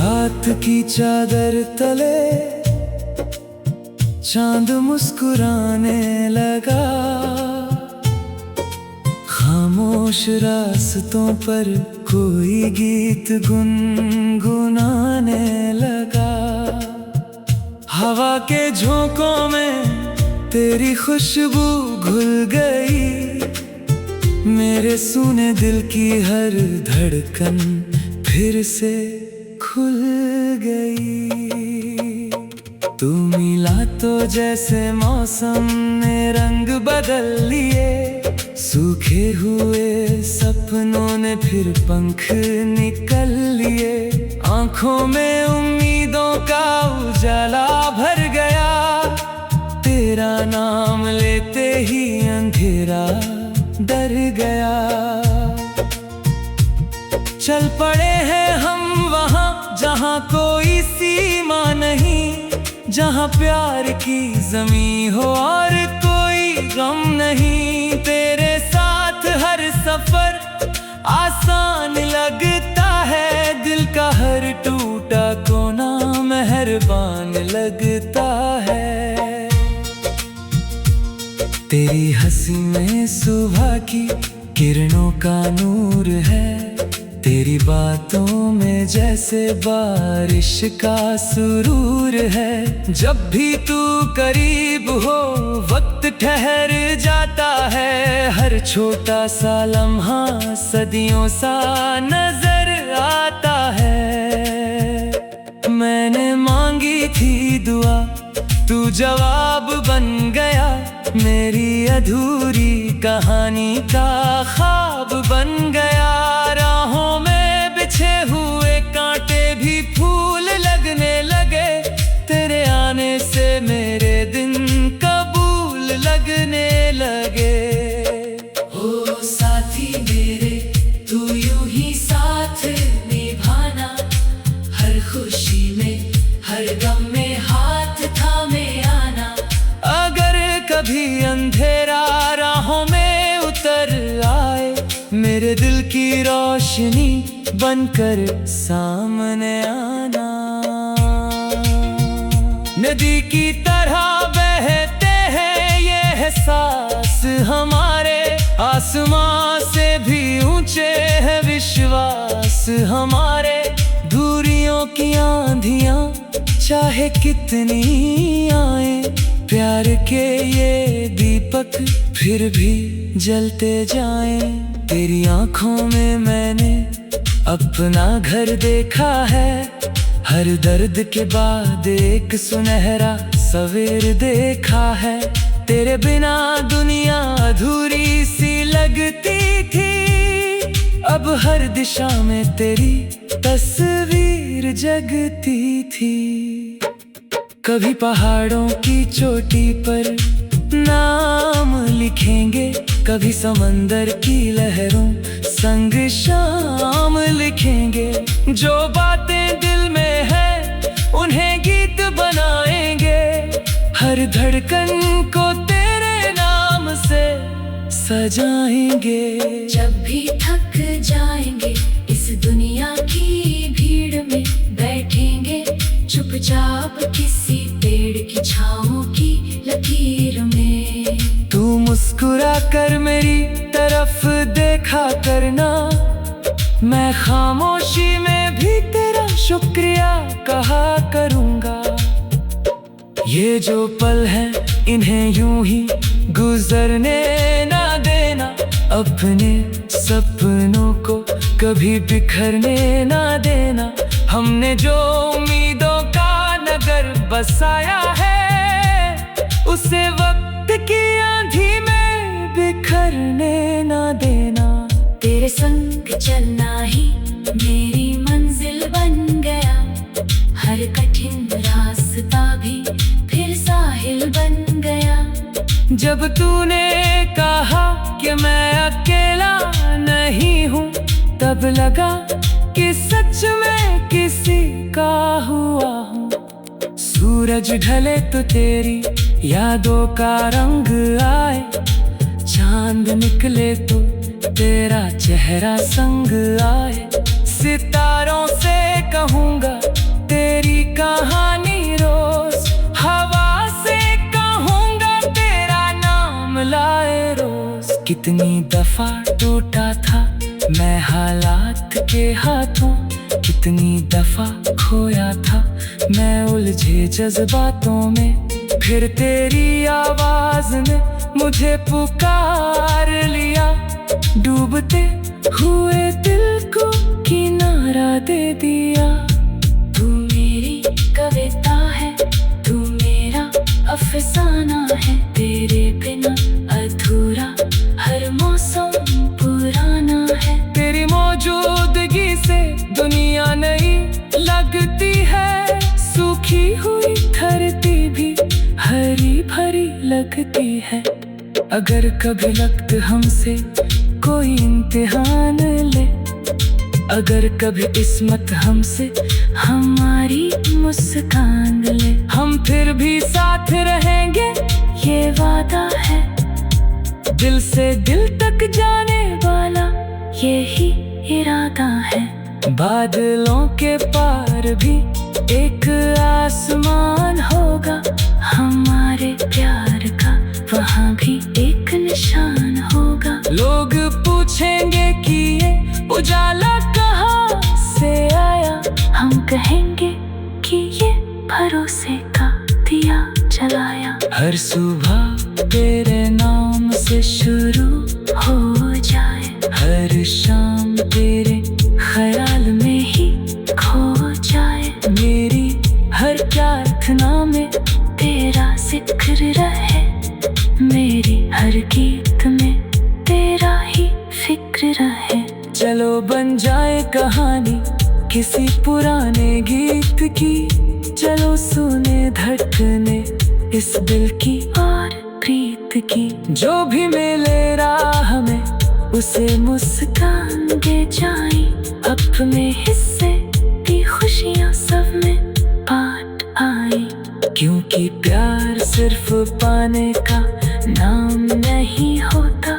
रात की चादर तले चांद मुस्कुराने लगा, खामोश रास्तों पर कोई गीत गुनगुनाने लगा। हवा के झोंकों में तेरी खुशबू घुल गई, मेरे सूने दिल की हर धड़कन फिर से खुल गई। तू मिला तो जैसे मौसम ने रंग बदल लिए, सूखे हुए सपनों ने फिर पंख निकल लिए। आंखों में उम्मीदों का उजाला भर गया, तेरा नाम लेते ही अंधेरा डर गया। चल पड़े हैं हम वहाँ जहाँ कोई सीमा नहीं, जहाँ प्यार की ज़मीं हो और कोई गम नहीं। तेरे साथ हर सफर आसान लगता है, दिल का हर टूटा कोना मेहरबान लगता है। तेरी हंसी में सुबह की किरणों का नूर है, तेरी बातों में जैसे बारिश का सुरूर है। जब भी तू करीब हो वक्त ठहर जाता है, हर छोटा सा लम्हा सदियों सा नजर आता है। मैंने मांगी थी दुआ, तू जवाब बन गया, मेरी अधूरी कहानी का ख्वाब बन गया। राहों में बिछे हुए कांटे भी फूल लगने लगे, तेरे आने से मेरे दिन कबूल लगने लगे। ओ साथी मेरे, तू यूं ही साथ निभाना, हर खुशी में हर गम में हाथ थामे आना। अगर कभी अंधेरा राहों में उतर आए, मेरे दिल की रोशनी बनकर सामने आना। नदी की तरह बहते हैं ये एहसास हमारे, आसमां से भी ऊंचे है विश्वास हमारे। दूरियों की आंधियां चाहे कितनी आए, प्यार के ये दीपक फिर भी जलते जाएं। तेरी आंखों में मैंने अपना घर देखा है, हर दर्द के बाद एक सुनहरा सवेर देखा है। तेरे बिना दुनिया अधूरी सी लगती थी, अब हर दिशा में तेरी तस्वीर जगती थी। कभी पहाड़ों की चोटी पर नाम लिखेंगे, कभी समंदर की लहरों संग शाम लिखेंगे। जो बातें दिल में है उन्हें गीत बनाएंगे, हर धड़कन को तेरे नाम से सजाएंगे। जब भी थक जाएंगे इस दुनिया की भीड़ में, बैठेंगे चुपचाप किसी पेड़ की छाँव की लकीर में। तू मुस्कुरा कर मेरी तरफ देखा करना, मैं खामोशी में भी तेरा शुक्रिया कहा करूँगा। ये जो पल हैं इन्हें यूं ही गुजरने ना देना, अपने सपनों को कभी बिखरने ना देना। हमने जो उम्मीदों का नगर बसाया है, उसे वक्त की आंधी में बिखरने ना देना। तेरे संग चलना ही मेरी मंजिल बन गया, हर कठिन रास्ता भी फिर साहिल बन गया। जब तूने कहा कि मैं अकेला नहीं हूँ, तब लगा कि सच में किसी का हुआ हूँ। सूरज ढले तो तेरी यादों का रंग आए, चांद निकले तो तेरा चेहरा संग आए। सितारों से कहूँगा कहानी रोज हवा से कहूँगा तेरा नाम लाए रोज। कितनी दफा टूटा था मैं हालात के हाथों, कितनी दफा खोया था मैं उलझे जज्बातों में, फिर तेरी आवाज ने मुझे पुकार लिया। डूबते हुए दिल को किनारा दे दिया। तू मेरी कविता है, तू मेरा अफसाना है, तेरे बिना अधूरा हर मौसम पुराना है। तेरी मौजूदगी से दुनिया नई लगती है, सूखी हुई धरती भी हरी भरी लगती है। अगर कभी वक्त हमसे कोई इम्तिहान ले, अगर कभी किस्मत हमसे हमारी मुस्कान ले, हम फिर भी साथ रहेंगे ये वादा है। दिल से दिल तक जाने वाला यही इरादा है। बादलों के पार भी एक आसमान होगा, हमारे प्यार का वहाँ भी एक निशान होगा। लोग पूछेंगे कि ये उजाला कहाँ से आया, हम कहेंगे कि ये भरोसे का दिया जलाया। हर सुबह तेरे नाम से शुरू हो जाए, हर शाम तेरे ख्याल में ही खो जाए। मेरी हर प्रार्थना में तेरा जिक्र रहे, मेरी हर गीत में तेरा ही फिक्र रहे। चलो बन जाए कहानी किसी पुराने गीत की, चलो सुने धड़कने इस दिल की और प्रीत की। जो भी मिले राह में उसे मुस्कान दे जाए, अपने हिस्से की खुशियाँ सब में बांट आई। क्योंकि प्यार सिर्फ पाने का नाम नहीं होता,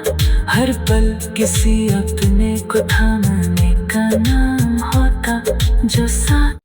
हर पल किसी अपने को थामने का नाम होता। जो साथ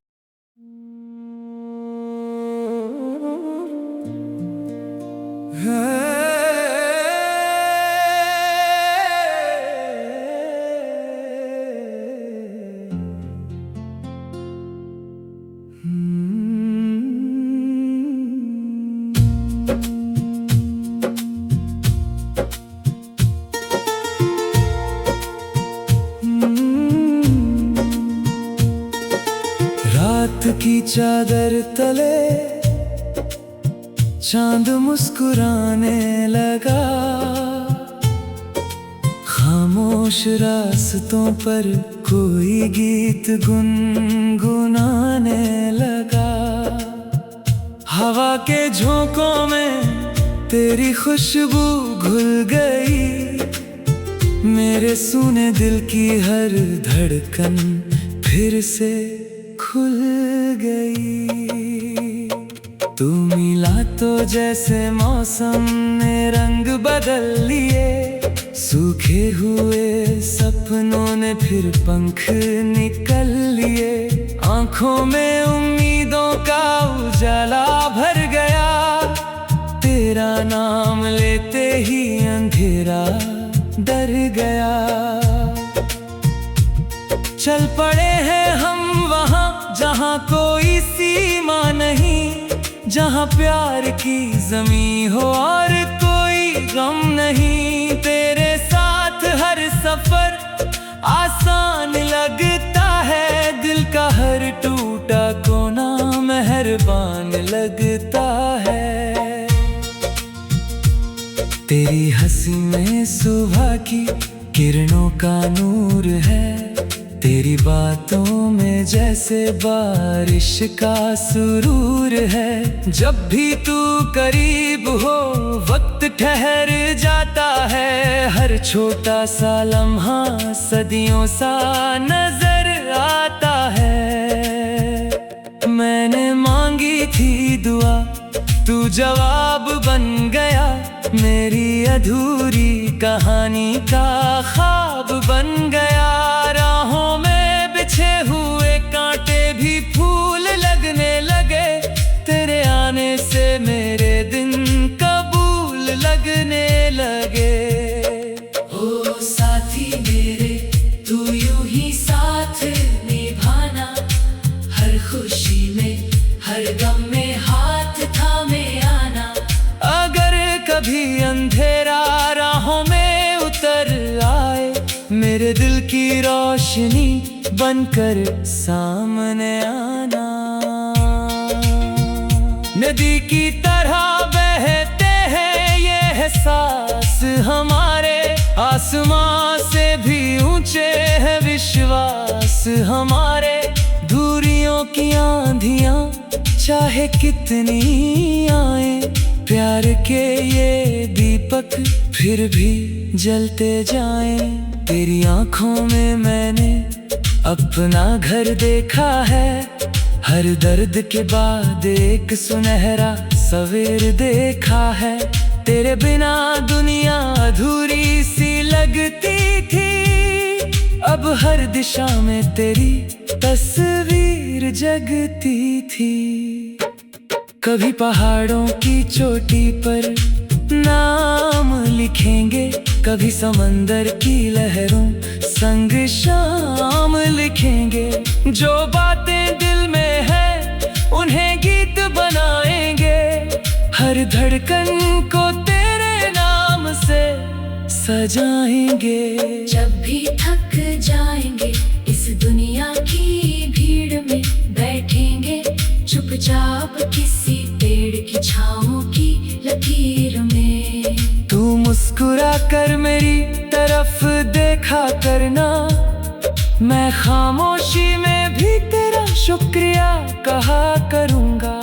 रात की चादर तले चांद मुस्कुराने लगा, खामोश रास्तों पर कोई गीत गुनगुनाने लगा। हवा के झोंकों में तेरी खुशबू घुल गई, मेरे सूने दिल की हर धड़कन फिर से खुल गई। तू मिला तो जैसे मौसम ने रंग बदल लिए, सूखे हुए सपनों ने फिर पंख निकल लिए। आंखों में उम्मीदों का उजाला भर गया, तेरा नाम लेते ही अंधेरा डर गया। चल पड़े हैं हम वहाँ जहाँ कोई सीमा नहीं, जहाँ प्यार की ज़मीं हो और कोई गम नहीं। तेरे साथ हर सफर आसान लगता है, दिल का हर टूटा कोना मेहरबान लगता है। तेरी हंसी में सुबह की किरणों का नूर है, तेरी बातों में जैसे बारिश का सुरूर है। जब भी तू करीब हो वक्त ठहर जाता है, हर छोटा सा लम्हा सदियों सा नजर आता है। मैंने मांगी थी दुआ, तू जवाब बन गया, मेरी अधूरी कहानी का ख्वाब बन गया। राहों में बिछे हुए कांटे भी फूल लगने लगे, खुशी में, हर गम में हाथ थामे आना। अगर कभी अंधेरा राहों में उतर आए, मेरे दिल की रोशनी बनकर सामने आना। नदी की तरह बहते हैं ये एहसास हमारे, आसमां से भी ऊंचे है विश्वास हमारे। दूरियों की आंधियां चाहे कितनी आए, प्यार के ये दीपक फिर भी जलते जाएं। तेरी आंखों में मैंने अपना घर देखा है, हर दर्द के बाद एक सुनहरा सवेर देखा है। तेरे बिना दुनिया अधूरी सी लगती थी, अब हर दिशा में तेरी तस्वीर जगती थी। कभी पहाड़ों की चोटी पर नाम लिखेंगे, कभी समंदर की लहरों संग शाम लिखेंगे। जो बातें दिल में है उन्हें गीत बनाएंगे, हर धड़कन को तेरे नाम से सजाएंगे। जब भी थक जाएंगे इस दुनिया की भीड़ में, बैठेंगे चुपचाप किसी पेड़ की छाँव की लकीर में। तू मुस्कुरा कर मेरी तरफ देखा करना, मैं खामोशी में भी तेरा शुक्रिया कहा करूँगा।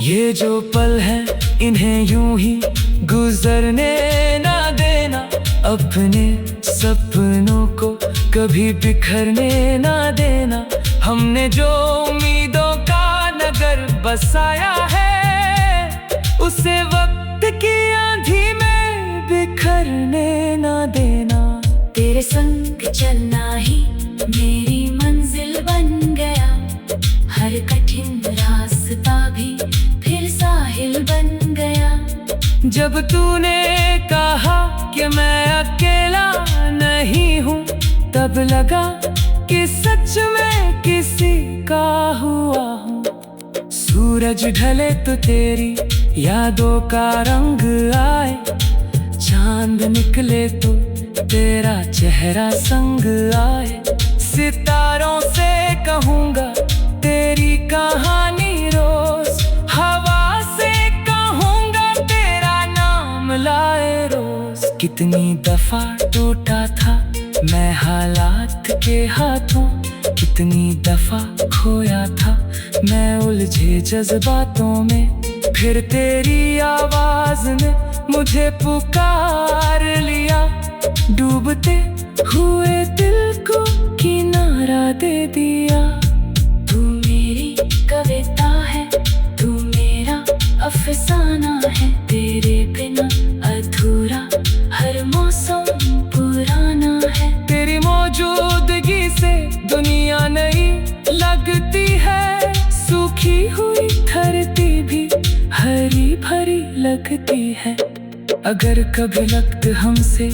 ये जो पल हैं इन्हें यूं ही गुजरने ना देना, अपने सपनों को कभी बिखरने ना देना। हमने जो उम्मीदों का नगर बसाया है, उसे वक्त की आंधी में बिखरने ना देना। तेरे संग चलना ही मेरी मंजिल बन गया, हर कठिन रास्ता भी फिर साहिल बन गया। जब तूने कहा कि मैं अकेला नहीं हूँ, तब लगा कि सच में किसी का हुआ हूँ। सूरज ढले तो तेरी यादों का रंग आए, चांद निकले तो तेरा चेहरा संग आए। सितारों से कहूँगा तेरी कहानी रोज, हवा से कहूँगा तेरा नाम लाए रोज। कितनी दफा टूटा था मैं हालात के हाथों, कितनी दफा खोया था मैं उलझे जज्बातों में। फिर तेरी आवाज ने मुझे पुकार लिया, डूबते हुए दिल को किनारा दे दिया। तू मेरी कविता है, तू मेरा अफसाना है, तेरे बिना अधूरा हर मौसम पुराना है। तेरी मौजूदगी से दुनिया नई लगती है, सूखी हुई धरती भी हरी भरी लगती है। अगर कभी वक्त हमसे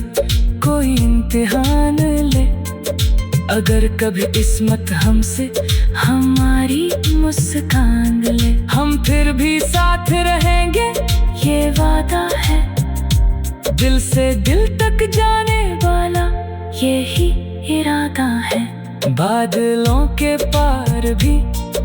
कोई इम्तिहान ले, अगर कभी किस्मत हमसे हमारी मुस्कान ले, हम फिर भी साथ रहेंगे ये वादा है। दिल से दिल तक जाने वाला यही इरादा है। बादलों के पार भी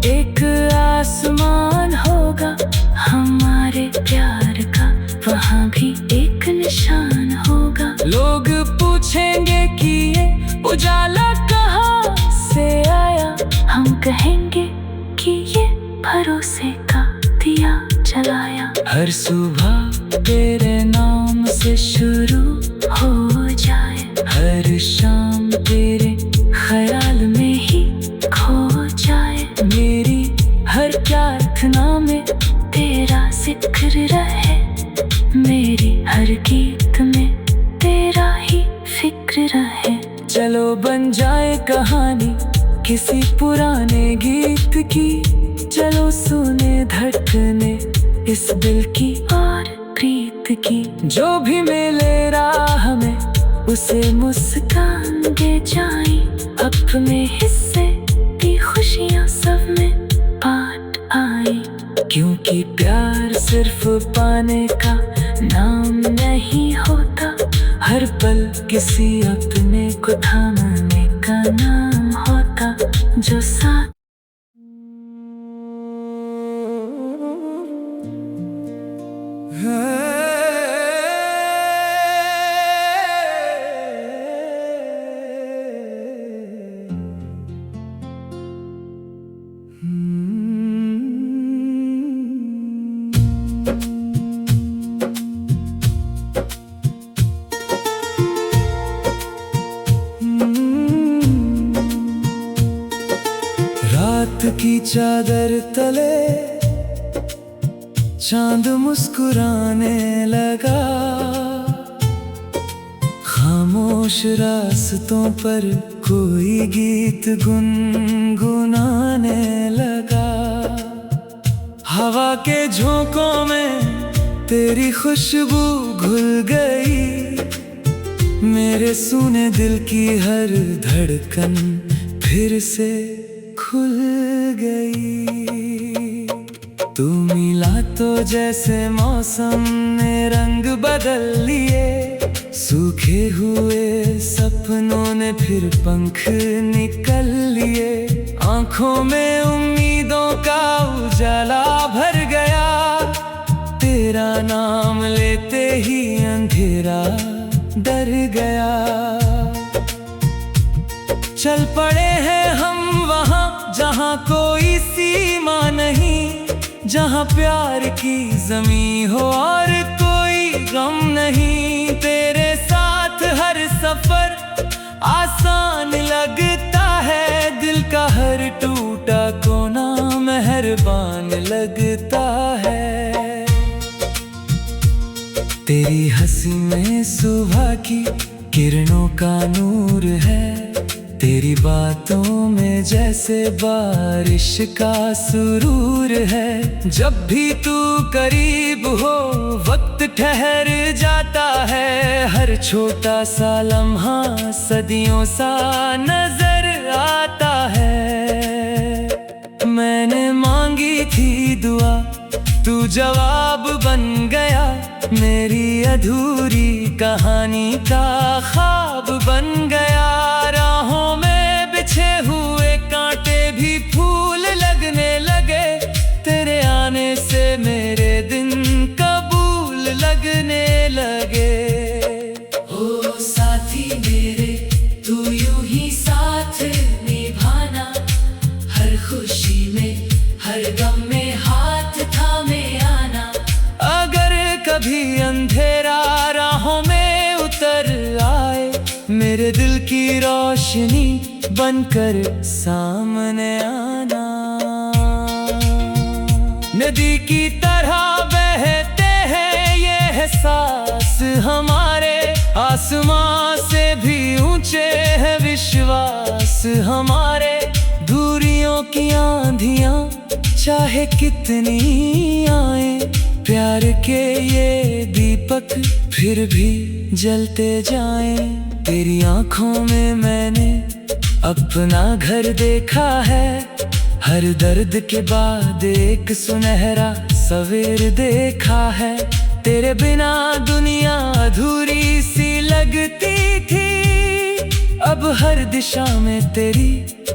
एक आसमान होगा, हमारे प्यार का वहाँ भी एक निशान होगा। लोग पूछेंगे कि ये उजाला कहाँ से आया, हम कहेंगे कि ये भरोसे का दिया जलाया। हर सुबह तेरे नाम से शुरू हो जाए, हर शाम तेरे ख्याल में ही खो जाए। मेरी हर प्रार्थना में तेरा जिक्र रहे, मेरी हर गीत में तेरा ही फिक्र रहे। चलो बन जाए कहानी किसी पुराने गीत की, चलो सुने धड़कने इस दिल की और प्रीत की। जो भी मिले राह में उसे मुस्कान दे जाए, अपने हिस्से की खुशियाँ सब में कि प्यार सिर्फ पाने का नाम नहीं होता, हर पल किसी अपने को थामने का नाम होता, जो साथ रात की चादर तले चांद मुस्कुराने लगा, खामोश रास्तों पर कोई गीत गुनगुनाने लगा। हवा के झोंकों में तेरी खुशबू घुल गई, मेरे सूने दिल की हर धड़कन फिर से खुल गई। तू मिला तो जैसे मौसम ने रंग बदल लिए, सूखे हुए सपनों ने फिर पंख निकल लिए। आंखों में उम्मीदों का उजाला भर गया, तेरा नाम लेते ही अंधेरा डर गया। चल पड़े हैं हम वहाँ जहाँ कोई सीमा नहीं, जहाँ प्यार की ज़मीं हो और कोई गम नहीं। तेरे साथ हर सफर आसान लगता है, दिल का हर टूटा कोना मेहरबान लगता है। तेरी हंसी में सुबह की किरणों का नूर है, तेरी बातों में जैसे बारिश का सुरूर है। जब भी तू करीब हो वक्त ठहर जाता है, हर छोटा सा लम्हा सदियों सा नजर आता है। मैंने मांगी थी दुआ, तू जवाब बन गया, मेरी अधूरी कहानी का ख्वाब बन गया। राहों में बिछे हुए कांटे भी फूल लगने लगे, तेरे आने से मेरे दिन कबूल लगने लगे। ओ साथी मेरे, तू यूं ही साथ निभाना, हर खुशी में हर गम में हाथ थामे आना। अगर कभी अंधेरा राहों में उतर आए, मेरे दिल की रोशनी बनकर सामने आना। नदी की तरह बहते हैं ये एहसास हमारे, आसमां से भी ऊंचे है विश्वास हमारे। दूरियों की आंधियां चाहे कितनी आए, प्यार के ये दीपक फिर भी जलते जाएं। तेरी आंखों में मैंने अपना घर देखा है, हर दर्द के बाद एक सुनहरा सवेर देखा है। तेरे बिना दुनिया अधूरी सी लगती थी, अब हर दिशा में तेरी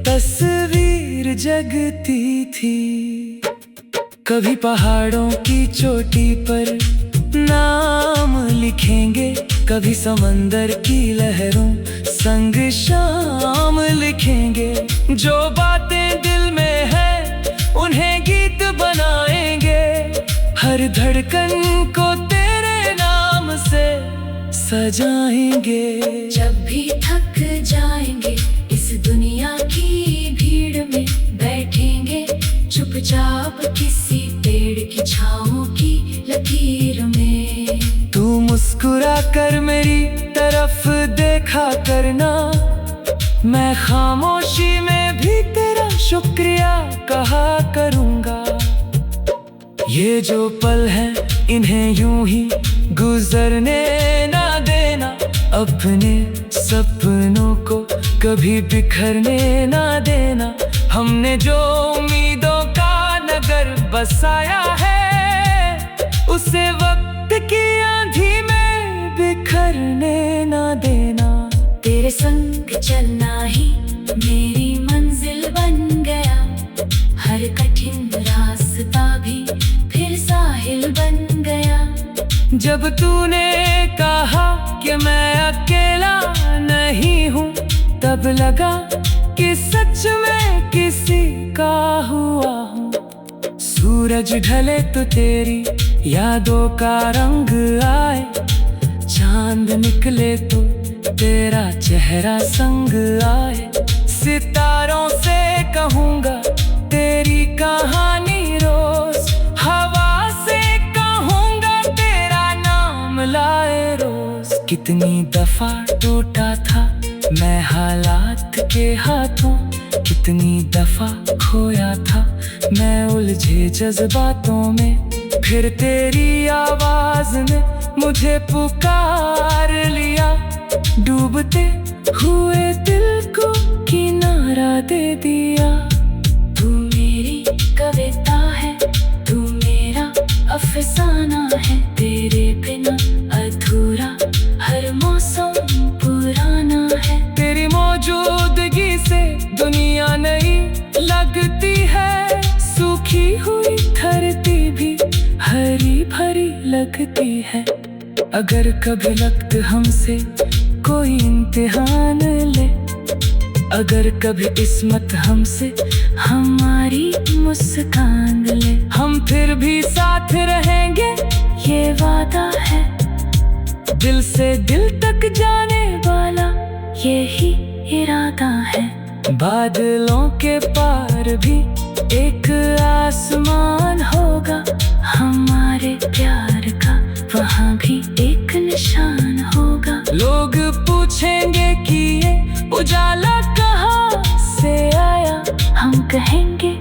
तस्वीर जगती थी। कभी पहाड़ों की चोटी पर नाम लिखेंगे, कभी समंदर की लहरों संग शाम लिखेंगे। जो बातें दिल में है उन्हें गीत बनाएंगे, हर धड़कन को तेरे नाम से सजाएंगे। जब भी थक जाएंगे इस दुनिया की भीड़ में, बैठेंगे चुपचाप किसी पेड़ की छाँव की लकीर में। तू मुस्कुरा कर मेरी तरफ देखा करना, मैं खामोशी में भी तेरा शुक्रिया कहा करूँगा। ये जो पल हैं इन्हें यूं ही गुजरने ना देना, अपने सपनों को कभी बिखरने ना देना। हमने जो उम्मीदों का नगर बसाया है, उसे वक्त की आंधी में बिखरने ना देना। तेरे संग चलना ही मेरी मंजिल बन गया, हर कठिन रास्ता भी फिर साहिल बन गया। जब तूने कहा कि मैं अकेला नहीं हूँ, तब लगा कि सच में किसी का हुआ हूँ। सूरज ढले तो तेरी यादों का रंग आए, चांद निकले तो तेरा चेहरा संग आए। सितारों से कहूँगा तेरी कहानी रोज, हवा से कहूँगा तेरा नाम लाए रोज। कितनी दफा टूटा था मैं हालात के हाथों, कितनी दफा खोया था मैं उलझे जज्बातों में। फिर तेरी आवाज ने मुझे पुकार लिया, डूबते हुए दिल को किनारा दे दिया। तू मेरी कविता है, तू मेरा अफसाना है, तेरे बिना अधूरा हर मौसम पुराना है। तेरी मौजूदगी से दुनिया नई लगती है, सूखी हुई धरती भी हरी भरी लगती है। अगर कभी वक्त हमसे कोई इम्तिहान ले, अगर कभी किस्मत हमसे हमारी मुस्कान ले, हम फिर भी साथ रहेंगे ये वादा है। दिल से दिल तक जाने वाला यही इरादा है। बादलों के पार भी एक आसमान होगा, हमारे प्यार का वहाँ भी एक निशान होगा। लोग पूछेंगे कि ये उजाला कहाँ से आया, हम कहेंगे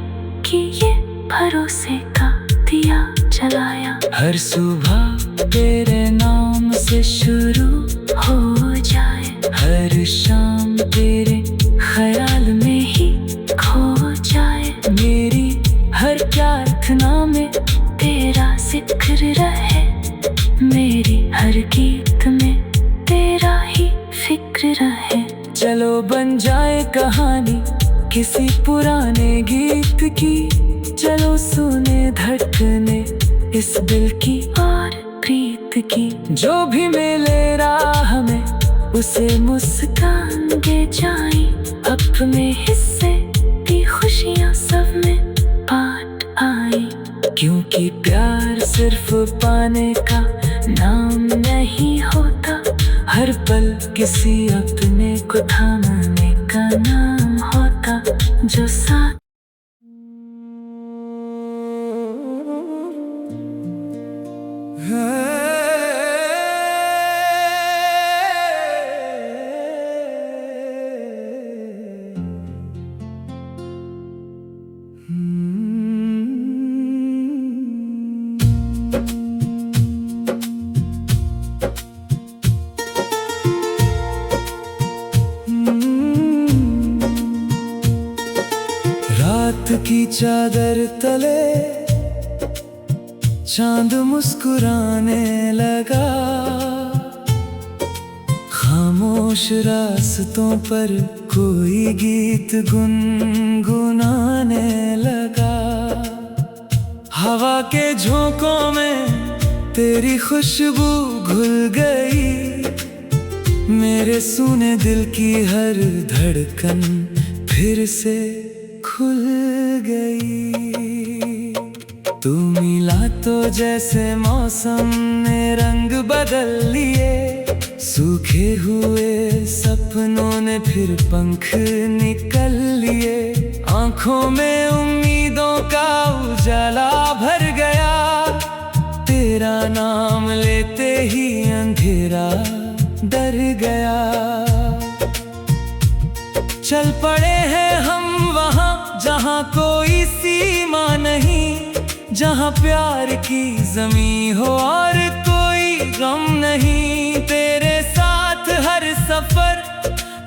कि ये भरोसे का दिया जलाया। हर सुबह तेरे नाम से शुरू हो जाए, हर शाम तेरे ख्याल में ही खो जाए। मेरी हर प्रार्थना में तेरा जिक्र रहे, मेरी हर गीत में तेरा ही फिक्र रहे। चलो बन जाए कहानी किसी पुराने गीत की, चलो सुने धड़कने इस दिल की और प्रीत की। जो भी मिले राह में उसे मुस्कान दे जाए, अपने हिस्से की खुशियाँ सब में बांट आई। क्योंकि प्यार सिर्फ पाने का नाम नहीं होता, हर पल किसी अपने को थामने का नाम होता। जो साथ रात की चादर तले चांद मुस्कुराने लगा, खामोश रास्तों पर कोई गीत गुनगुनाने लगा। हवा के झोंकों में तेरी खुशबू घुल गई, मेरे सूने दिल की हर धड़कन फिर से खुल गई। तू मिला तो जैसे मौसम ने रंग बदल लिए, सूखे हुए सपनों ने फिर पंख निकल लिए। आंखों में उम्मीदों का उजाला भर गया, तेरा नाम लेते ही अंधेरा डर गया। चल पड़े हैं हम वहाँ जहाँ कोई सीमा नहीं, जहाँ प्यार की ज़मीं हो और कोई गम नहीं। तेरे साथ हर सफर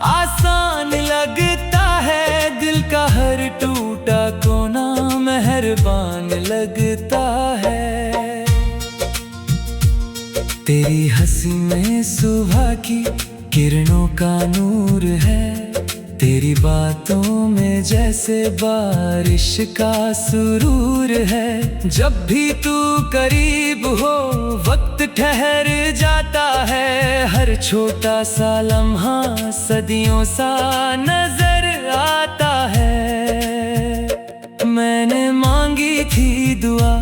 आसान लगता है, दिल का हर टूटा कोना मेहरबान लगता है। तेरी हंसी में सुबह की किरणों का नूर है, तेरी बातों में जैसे बारिश का सुरूर है। जब भी तू करीब हो वक्त ठहर जाता है, हर छोटा सा लम्हा सदियों सा नजर आता है। मैंने मांगी थी दुआ,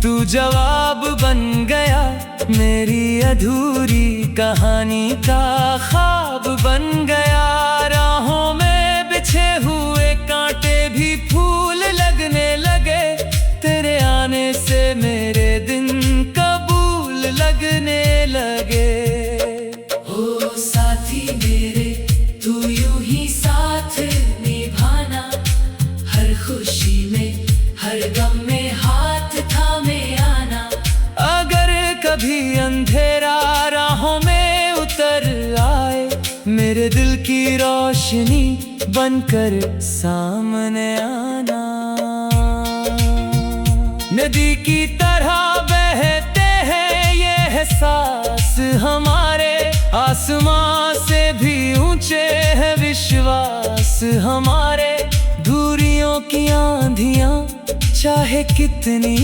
तू जवाब बन गया, मेरी अधूरी कहानी का ख्वाब बन गया। राहों में बिछे हुए कांटे भी फूल लगने लगे, तेरे आने से मेरे दिन कबूल लगने लगे। ओ साथी मेरे, तू यूं ही साथ निभाना, हर खुशी में हर गम में हाथ थामे आना। अगर कभी अंधेरा राहों में उतर आए, मेरे दिल की रोशनी बनकर सामने आना। नदी की तरह बहते हैं ये एहसास हमारे, आसमां से भी ऊंचे है विश्वास हमारे। दूरियों की आंधियां चाहे कितनी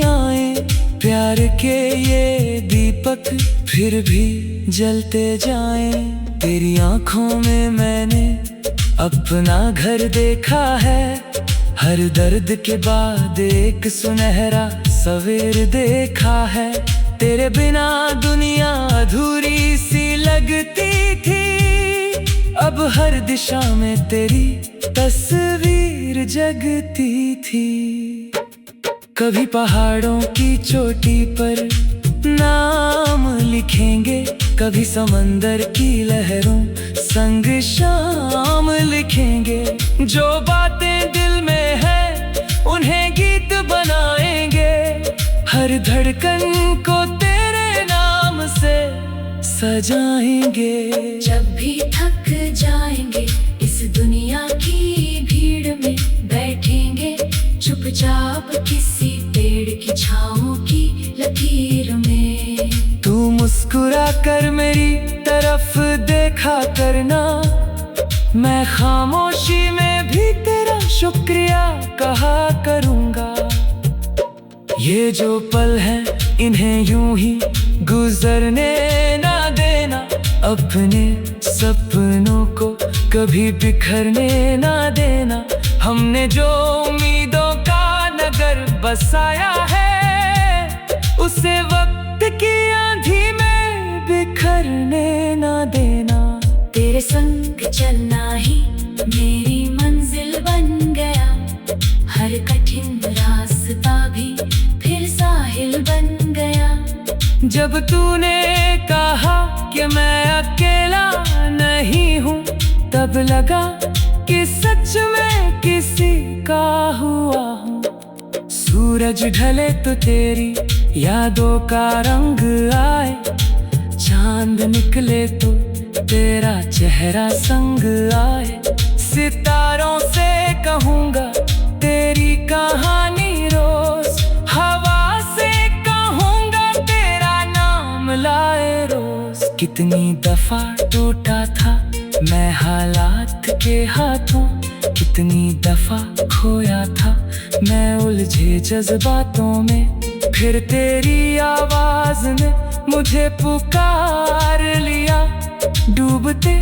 आए, प्यार के ये दीपक फिर भी जलते जाएं। तेरी आंखों में मैंने अपना घर देखा है, हर दर्द के बाद एक सुनहरा सवेर देखा है। तेरे बिना दुनिया अधूरी सी लगती थी, अब हर दिशा में तेरी तस्वीर जगती थी। कभी पहाड़ों की चोटी पर नाम लिखेंगे, कभी समंदर की लहरों संग शाम लिखेंगे। जो बातें दिल में है उन्हें गीत बनाएंगे, हर धड़कन को तेरे नाम से सजाएंगे। जब भी थक जाएंगे इस दुनिया की भीड़ में, बैठेंगे चुपचाप किसी पेड़ की छाँव की लकीर में। तू मुस्कुरा कर मेरी तरफ देखा करना, मैं खामोशी में भी तेरा शुक्रिया कहा करूँगा। ये जो पल हैं इन्हें यूं ही गुजरने ना देना, अपने सपनों को कभी बिखरने ना देना। हमने जो उम्मीदों का नगर बसाया है, उसे वक्त की आंधी में बिखरने ना देना। तेरे संग चलना ही मेरी मंजिल बन गया, हर कठिन रास्ता भी फिर साहिल बन गया। जब तूने कहा कि मैं अकेला नहीं हूँ, तब लगा कि सच में किसी का हुआ हूँ। सूरज ढले तो तेरी यादों का रंग आए, चांद निकले तो तेरा चेहरा संग आए। सितारों से कहूँगा तेरी कहानी रोज, हवा से कहूँगा तेरा नाम लाए रोज। कितनी दफा टूटा था मैं हालात के हाथों, कितनी दफा खोया था मैं उलझे जज्बातों में। फिर तेरी आवाज ने मुझे पुकार लिया, डूबते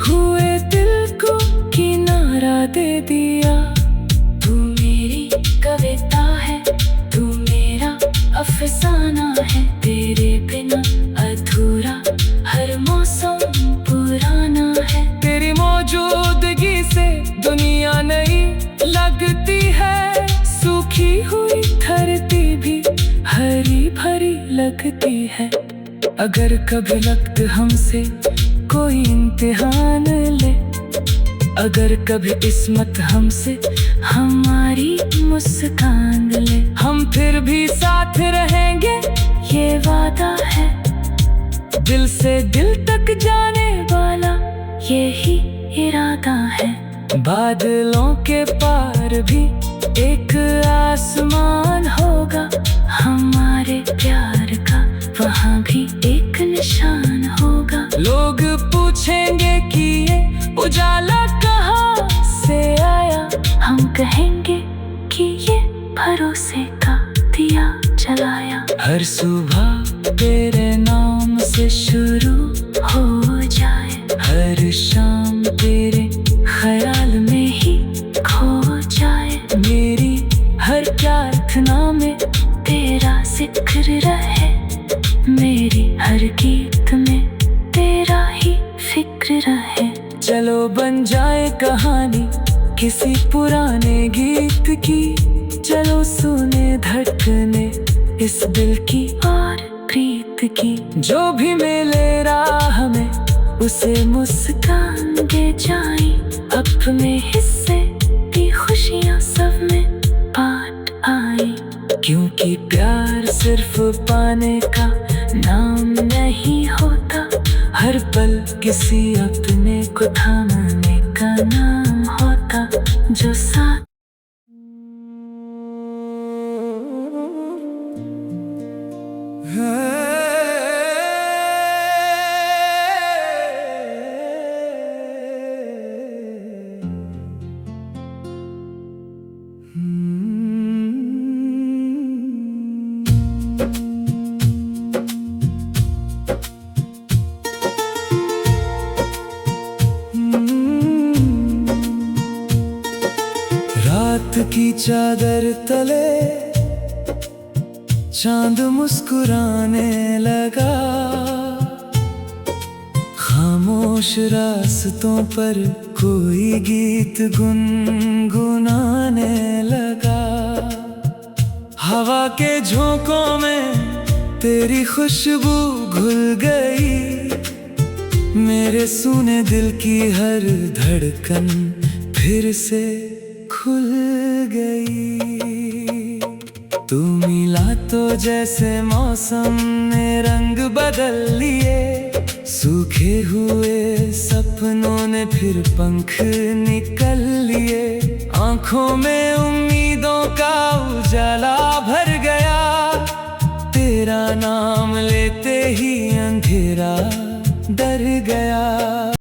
हुए दिल को किनारा दे दिया। तू मेरी कविता है, तू मेरा अफसाना है, तेरे बिना अधूरा हर मौसम पुराना है। तेरी मौजूदगी से दुनिया नई लगती है, सूखी हुई धरती भी हरी भरी लगती है। अगर कभी वक्त हमसे कोई इम्तिहान ले, अगर कभी किस्मत हमसे हमारी मुस्कान ले, हम फिर भी साथ रहेंगे ये वादा है। दिल से दिल तक जाने वाला यही इरादा है। बादलों के पार भी एक आसमान होगा, हमारे प्यार का वहाँ भी एक भरोसे का दिया जलाया। हर सुबह तेरे नाम से शुरू हो जाए हर शाम तेरे ख्याल में ही खो जाए। मेरी हर प्रार्थना में तेरा जिक्र रहे, मेरी हर गीत में तेरा ही फिक्र रहे। चलो बन जाए कहानी किसी पुराने गीत की, चलो सुने धड़कने इस दिल की और प्रीत की। जो भी मिले राह में उसे मुस्कान दे जाए, अपने हिस्से की खुशियाँ सब में बांट आई। क्योंकि प्यार सिर्फ पाने का नाम नहीं होता, हर पल किसी अपने को थामने का नाम होता। जो साथ रात की चादर तले चांद मुस्कुराने लगा, खामोश रास्तों पर कोई गीत गुनगुनाने लगा। हवा के झोंकों में तेरी खुशबू घुल गई, मेरे सूने दिल की हर धड़कन फिर से खुल गई। तू मिला तो जैसे मौसम ने रंग बदल लिए, सूखे हुए सपनों ने फिर पंख निकल लिए। आंखों में उम्मीदों का उजाला भर गया, तेरा नाम लेते ही अंधेरा डर गया।